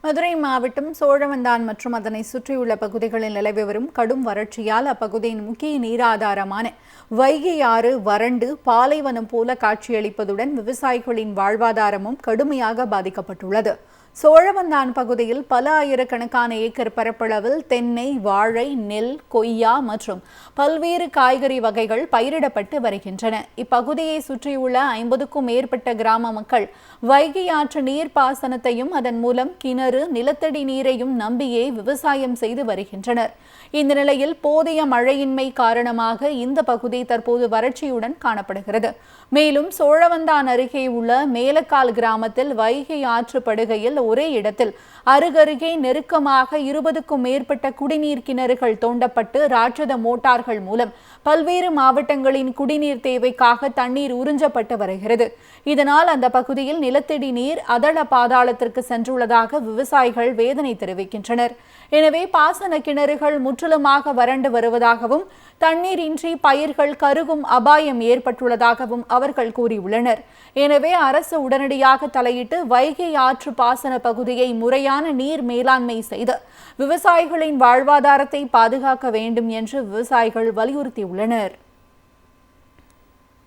மதுரை மாவட்டம் சோழவந்தான் மற்றும் அதனை சுற்றியுள்ள பகுதிகளில் நிலவி வரும் கடும் வறட்சியால் அப்பகுதியின் முக்கிய நீராதாரமான வைகை ஆறு வறண்டு பாலைவனம் போல காட்சியளிப்பதுடன் விவசாயிகளின் வாழ்வாதாரமும் கடுமையாக பாதிக்கப்பட்டுள்ளது. சோழவந்தான் பகுதியில் பல ஆயிரக்கணக்கான ஏக்கர் பரப்பளவில் தென்னை, வாழை, நெல், கொய்யா மற்றும் பல்வேறு காய்கறி வகைகள் பயிரிடப்பட்டு வருகின்றன. இப்பகுதியை சுற்றியுள்ள 50க்கும் மேற்பட்ட கிராம மக்கள் வைகை ஆற்று நீர்ப்பாசனத்தையும் அதன் மூலம் கிணறு, நிலத்தடி நீரையும் நம்பியே விவசாயம் செய்து வருகின்றனர். இந்த நிலையில் போதிய மழையின்மை காரணமாக இந்த பகுதி தற்போது வறட்சியுடன் காணப்படுகிறது. மேலும் சோழவந்தான் அருகே உள்ள மேலக்கால் கிராமத்தில் வைகை ஆற்று படுகையில் ஒரே இடத்தில் அருகருகே நெருக்கமாக 20க்கும் மேற்பட்ட குடிநீர் கிணறுகள் தோண்டப்பட்டு ராட்சத மோட்டார்கள் மூலம் பல்வேறு மாவட்டங்களின் குடிநீர் தேவைக்காக தண்ணீர் உறிஞ்சப்பட்டு வருகிறது. இதனால் அந்த பகுதியில் நிலத்தடி நீர் அதள பாதாளத்திற்கு சென்றுள்ளதாக விவசாயிகள் வேதனை தெரிவிக்கின்றனர். எனவே பாசன கிணறுகள் முற்றிலுமாக வறண்டு வருவதாகவும் தண்ணீரின்றி பயிர்கள் கருகும் அபாயம் ஏற்பட்டுள்ளதாகவும் அவர்கள் கூறியுள்ளனர். எனவே அரசு உடனடியாக தலையிட்டு வைகை ஆற்று பாசன பகுதியை முறையான நீர் மேலாண்மை செய்து விவசாயிகளின் வாழ்வாதாரத்தை பாதுகாக்க வேண்டும் என்று விவசாயிகள் வலியுறுத்தியுள்ளனர்.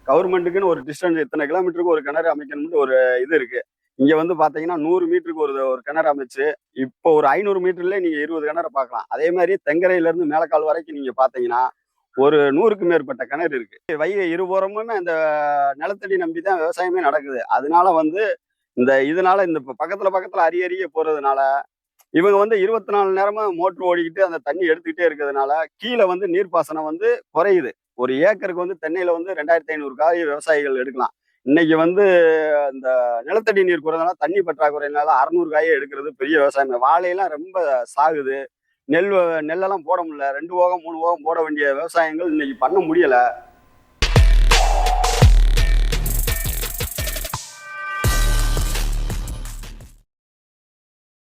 கவர்மெண்ட்டுக்குன்னு ஒரு டிஸ்டன்ஸ் இத்தனை கிலோமீட்டருக்கு ஒரு கிணறு அமைக்கணும்னு ஒரு இது இருக்கு. இங்க வந்து பாத்தீங்கன்னா 100 மீட்டருக்கு ஒரு கிணறு அமைச்சு இப்போ ஒரு 500 மீட்டர்ல நீங்க 20 கிணறு பார்க்கலாம். அதே மாதிரி தெங்கரையில இருந்து மேலக்கால் வரைக்கும் நீங்க பாத்தீங்கன்னா ஒரு 100க்கும் மேற்பட்ட கிணறு இருக்கு. வைகை இருபுறமுமே அந்த நிலத்தடி நம்பி தான் விவசாயமே நடக்குது. அதனால வந்து இதனால இந்த பக்கத்துல அரிய போறதுனால இவங்க வந்து 24 நேரமும் மோட்டர் ஓடிக்கிட்டு அந்த தண்ணி எடுத்துக்கிட்டே இருக்கிறதுனால கீழே வந்து நீர்ப்பாசனம் வந்து குறையுது. ஒரு ஏக்கருக்கு வந்து தென்னையில வந்து 2500 காய் விவசாயிகள் எடுக்கலாம். இன்னைக்கு வந்து இந்த நிலத்தடி நீர் குறைறதுனால தண்ணி பற்றாக்குறையினால 600 காயை எடுக்கிறது பெரிய விவசாயம். வாழையெல்லாம் ரொம்ப சாகுது. நெல்லெல்லாம் போட முடியல. 2 போகம் 3 போகம் போட வேண்டிய விவசாயங்கள் இன்னைக்கு பண்ண முடியல.